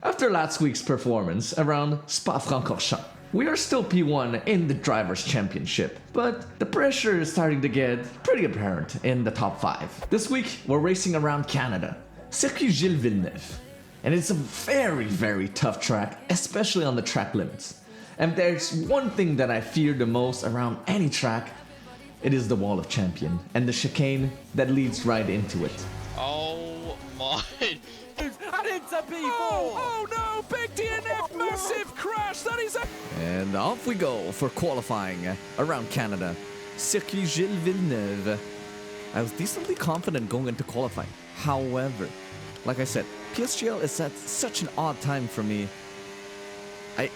After last week's performance around Spa-Francorchamps, we are still P1 in the Drivers' Championship, but the pressure is starting to get pretty apparent in the top 5. This week, we're racing around Canada, Circuit Gilles-Villeneuve, and it's a very tough track, especially on the track limits. And there's one thing that I fear the most around any track, it is the Wall of Champion and the chicane that leads right into it. Oh my... And it's a P4! Oh no! Big DNF! Massive crash! That is a... And off we go for qualifying around Canada. Circuit Gilles-Villeneuve. I was decently confident going into qualifying. However, like I said, PSGL is at such an odd time for me.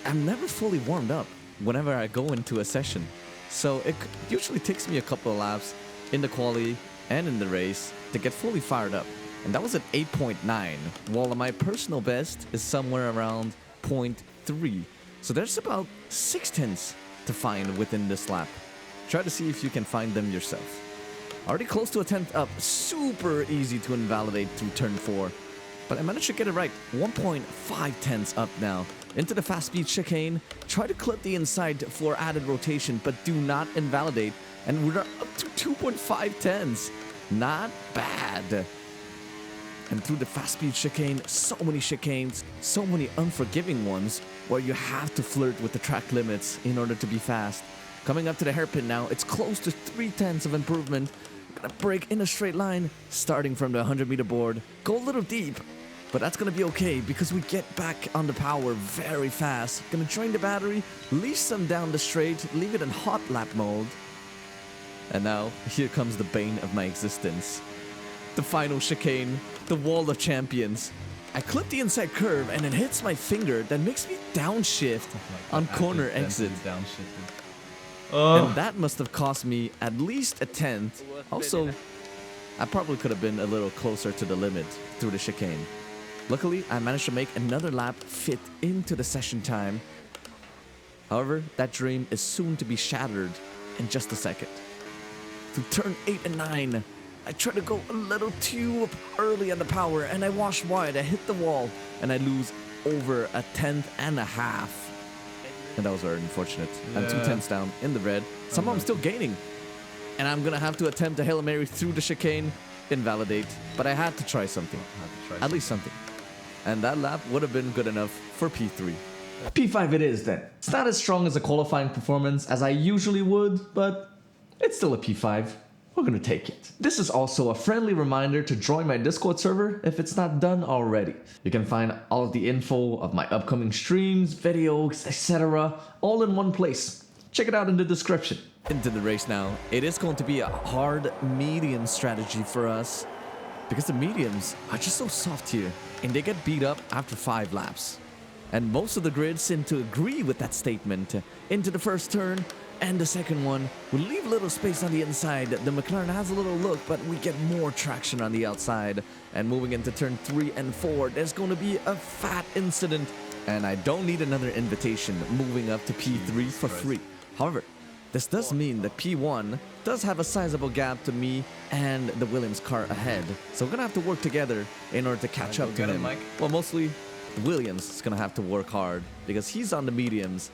I'm never fully warmed up whenever I go into a session. So it usually takes me a couple of laps in the quali and in the race to get fully fired up. And that was at 8.9, while my personal best is somewhere around 0.3. So there's about 0.6 to find within this lap. Try to see if you can find them yourself. Already close to a 10th up, super easy to invalidate through turn 4. But I managed to get it right, 1.5 up now. Into the fast speed chicane, try to clip the inside for added rotation, but do not invalidate. And we're up to 2.5. Not bad. And through the fast speed chicane, so many chicanes, so many unforgiving ones, where you have to flirt with the track limits in order to be fast. Coming up to the hairpin now, it's close to 0.3 of improvement. Gonna break in a straight line, starting from the 100-meter board. Go a little deep, but that's gonna be okay because we get back on the power very fast. Gonna drain the battery, leash some down the straight, leave it in hot lap mode. And now, here comes the bane of my existence. The final chicane, the Wall of Champions. I clip the inside curve and it hits my finger that makes me downshift on corner exit. And that must have cost me at least a 10th. Also, I probably could have been a little closer to the limit through the chicane. Luckily, I managed to make another lap fit into the session time. However, that dream is soon to be shattered in just a second. Through turn 8 and 9, I tried to go a little too early on the power and I wash wide. I hit the wall and I lose over a 10th and a half. And that was very unfortunate. Yeah. I'm 2/10 down in the red. Somehow I'm still gaining. And I'm gonna have to attempt a Hail Mary through the chicane, invalidate. But I had to try something. At least something. And that lap would have been good enough for P3. P5 it is then. It's not as strong as a qualifying performance as I usually would, but it's still a P5. We're gonna take it. This is also a friendly reminder to join my Discord server if it's not done already. You can find all of the info of my upcoming streams, videos, etc. all in one place. Check it out in the description. Into the race now. It is going to be a hard medium strategy for us because the mediums are just so soft here and they get beat up after 5 laps. And most of the grid seem to agree with that statement. Into the first turn, and the second one, we'll leave a little space on the inside. The McLaren has a little look, but we get more traction on the outside. And moving into turn 3 and 4, there's going to be a fat incident. And I don't need another invitation moving up to P3 for free. However, this does mean that P1 does have a sizable gap to me and the Williams car ahead. So we're going to have to work together in order to catch up to him. Well, mostly Williams is going to have to work hard because he's on the mediums.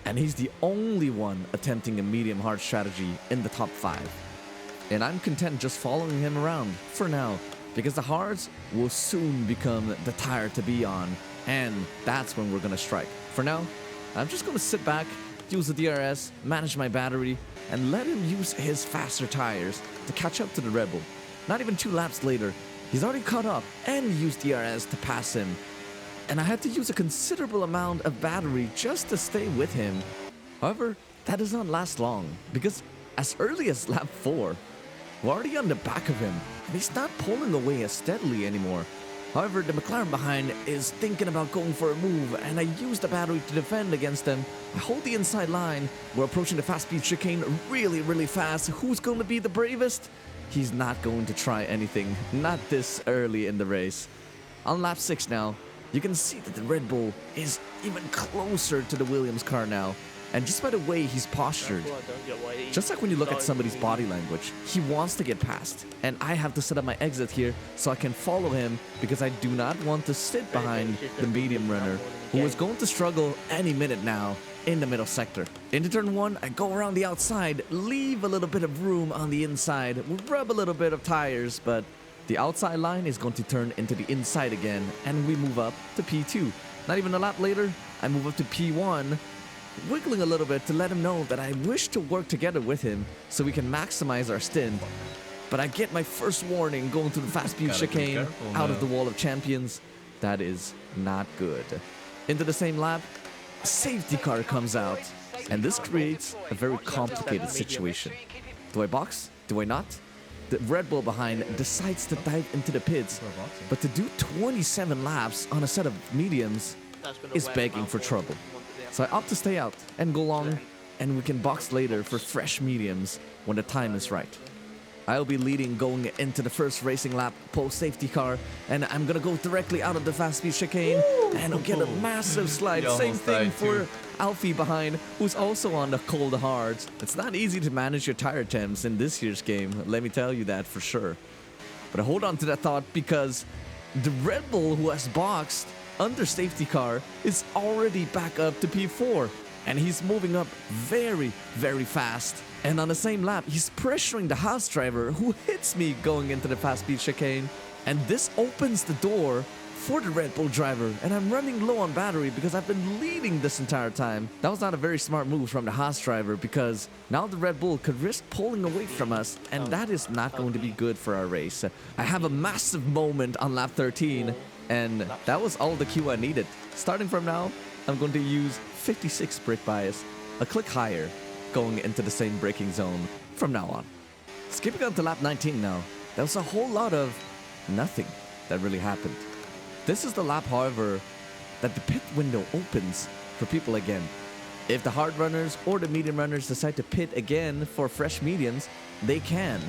And he's the only one attempting a medium hard strategy in the top 5. And I'm content just following him around for now, because the hards will soon become the tire to be on, and that's when we're gonna strike. For now, I'm just gonna sit back, use the DRS, manage my battery, and let him use his faster tires to catch up to the Red Bull. Not even 2 laps later, he's already caught up and used DRS to pass him. And I had to use a considerable amount of battery just to stay with him. However, that does not last long, because as early as lap 4, we're already on the back of him, and he's not pulling away as steadily anymore. However, the McLaren behind is thinking about going for a move, and I use the battery to defend against them. I hold the inside line. We're approaching the fast speed chicane really fast. Who's going to be the bravest? He's not going to try anything, not this early in the race. On lap 6 now, you can see that the Red Bull is even closer to the Williams car now. And just by the way he's postured, just like when you look at somebody's body language, he wants to get past. And I have to set up my exit here so I can follow him because I do not want to sit behind the medium runner who is going to struggle any minute now in the middle sector. Into turn 1, I go around the outside, leave a little bit of room on the inside, rub a little bit of tires, but the outside line is going to turn into the inside again, and we move up to P2. Not even a lap later, I move up to P1, wiggling a little bit to let him know that I wish to work together with him so we can maximize our stint. But I get my first warning going through the fast speed chicane out of the wall of champions. That is not good. Into the same lap, a safety car comes out, and this creates a very complicated situation. Do I box? Do I not? The Red Bull behind decides to dive into the pits, but to do 27 laps on a set of mediums is begging for trouble. So I opt to stay out and go long, and we can box later for fresh mediums when the time is right. I'll be leading going into the first racing lap post safety car, and I'm gonna go directly out of the fast speed chicane and I'll get a massive slide. Same thing for Alfie behind, who's also on the cold hards. It's not easy to manage your tire temps in this year's game, let me tell you that for sure. But I hold on to that thought because the Red Bull who has boxed under safety car is already back up to P4, and he's moving up very, very fast. And on the same lap, he's pressuring the Haas driver who hits me going into the fast speed chicane. And this opens the door for the Red Bull driver. And I'm running low on battery because I've been leading this entire time. That was not a very smart move from the Haas driver because now the Red Bull could risk pulling away from us. And that is not going to be good for our race. I have a massive moment on lap 13. And that was all the cue I needed. Starting from now, I'm going to use 56 brake bias, a click higher, going into the same braking zone from now on. Skipping on to lap 19 now, there was a whole lot of nothing that really happened. This is the lap, however, that the pit window opens for people again. If the hard runners or the medium runners decide to pit again for fresh mediums, they can.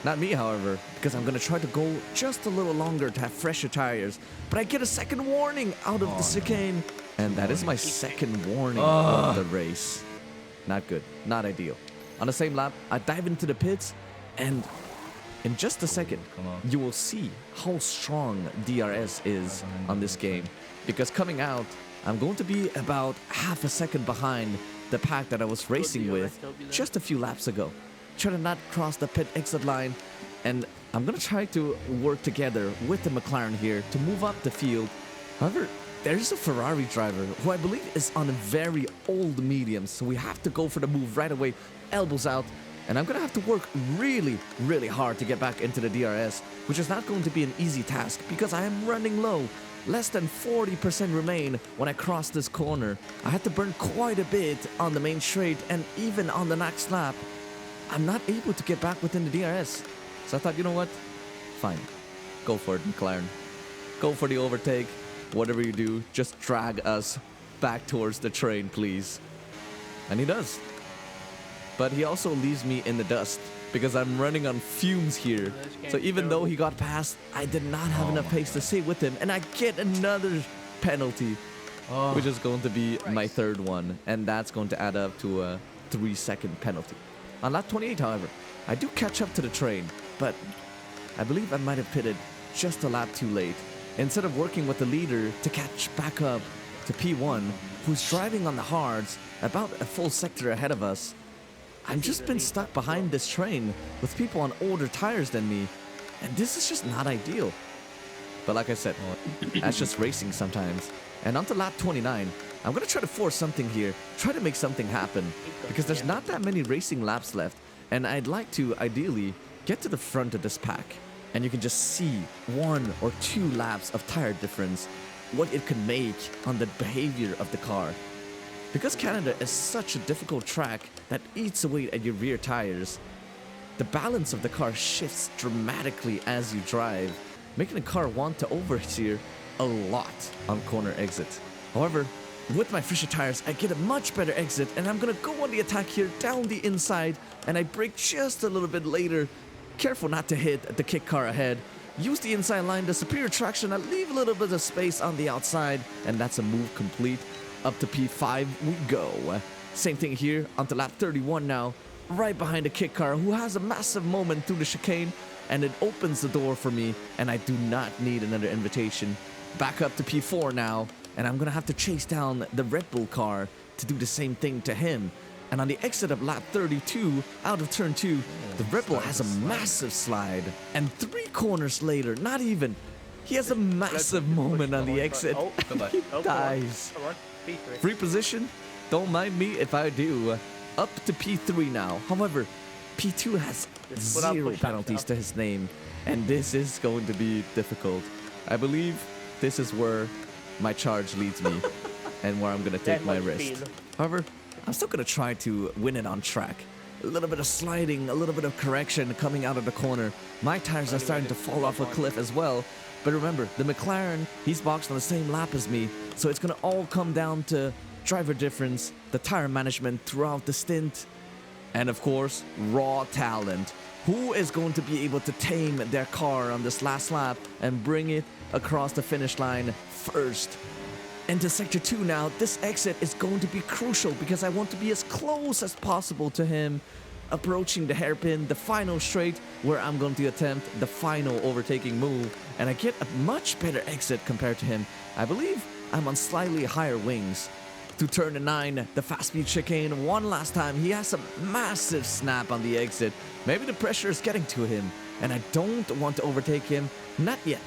Not me, however, because I'm going to try to go just a little longer to have fresher tires. But I get a second warning out of the chicane. And that is my second warning of the race. Not good. Not ideal. On the same lap, I dive into the pits. And in just a second, you will see how strong DRS is on this game. Because coming out, I'm going to be about half a second behind the pack that I was racing with just a few laps ago. Try to not cross the pit exit line, and I'm gonna try to work together with the McLaren here to move up the field. However, there's a Ferrari driver who I believe is on a very old medium, so we have to go for the move right away, elbows out, and I'm gonna have to work really, really hard to get back into the DRS, which is not going to be an easy task because I am running low. Less than 40% remain when I cross this corner. I had to burn quite a bit on the main straight, and even on the next lap, I'm not able to get back within the DRS. So I thought, you know what? Fine. Go for it, McLaren. Go for the overtake. Whatever you do, just drag us back towards the train, please. And he does. But he also leaves me in the dust because I'm running on fumes here. So even though he got past, I did not have enough pace to stay with him. And I get another penalty, which is going to be my third one. And that's going to add up to a 3-second penalty. On lap 28, however, I do catch up to the train, but I believe I might have pitted just a lap too late. Instead of working with the leader to catch back up to P1, who's driving on the hards about a full sector ahead of us, I've just been stuck behind this train with people on older tires than me, and this is just not ideal. But like I said, that's just racing sometimes. And on to lap 29, I'm going to try to force something here, try to make something happen, because there's not that many racing laps left, and I'd like to, ideally, get to the front of this pack. And you can just see 1 or 2 laps of tire difference, what it could make on the behavior of the car. Because Canada is such a difficult track that eats away at your rear tires, the balance of the car shifts dramatically as you drive, making the car want to oversteer a lot on corner exits. However, with my fresher tires, I get a much better exit, and I'm gonna go on the attack here down the inside, and I brake just a little bit later. Careful not to hit the kick car ahead. Use the inside line, the superior traction, I leave a little bit of space on the outside, and that's a move complete. up to P5 we go. Same thing here onto lap 31 now, right behind the kick car who has a massive moment through the chicane, and it opens the door for me, and I do not need another invitation. Back up to P4 now, and I'm gonna have to chase down the Red Bull car to do the same thing to him. And on the exit of lap 32, out of turn 2, the Red Bull has a massive slide. And 3 corners later, not even, he has a massive moment on the exit. He dies. Free position? Don't mind me if I do. Up to P3 now. However, P2 has 0 penalties to his name, and this is going to be difficult. I believe this is where my charge leads me and where I'm going to take my risk. However, I'm still going to try to win it on track. A little bit of sliding, a little bit of correction coming out of the corner. My tires are starting to fall off a cliff as well. But remember, the McLaren, he's boxed on the same lap as me, so it's going to all come down to driver difference, the tire management throughout the stint, and of course, raw talent. Who is going to be able to tame their car on this last lap and bring it across the finish line first? Into Sector 2 now, this exit is going to be crucial because I want to be as close as possible to him, approaching the hairpin, the final straight, where I'm going to attempt the final overtaking move, and I get a much better exit compared to him. I believe I'm on slightly higher wings. To turn 9, the fast speed chicane, one last time, he has a massive snap on the exit. Maybe the pressure is getting to him, and I don't want to overtake him, not yet.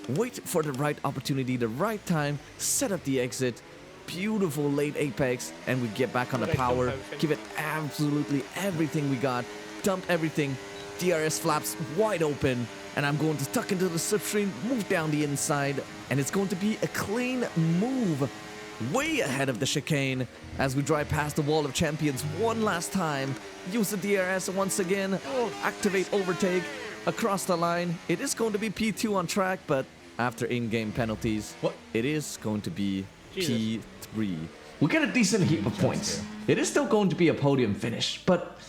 Wait for the right opportunity, the right time, set up the exit, beautiful late apex, and we get back on the power, give it absolutely everything we got, dump everything, DRS flaps wide open, and I'm going to tuck into the slipstream, move down the inside, and it's going to be a clean move, way ahead of the chicane, as we drive past the wall of champions one last time, use the DRS once again, activate overtake, across the line. It is going to be P2 on track, but after in-game penalties, it is going to be P3. We get a decent heap of points. It is still going to be a podium finish, but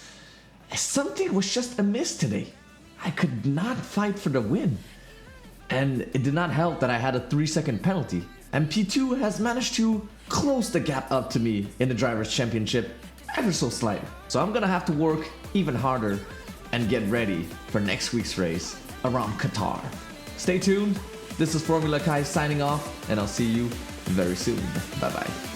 something was just amiss today. I could not fight for the win. And it did not help that I had a 3-second penalty. And P2 has managed to close the gap up to me in the Drivers' Championship ever so slightly. So I'm gonna have to work even harder and get ready for next week's race around Qatar. Stay tuned. This is Formula Kai signing off, and I'll see you very soon. Bye bye.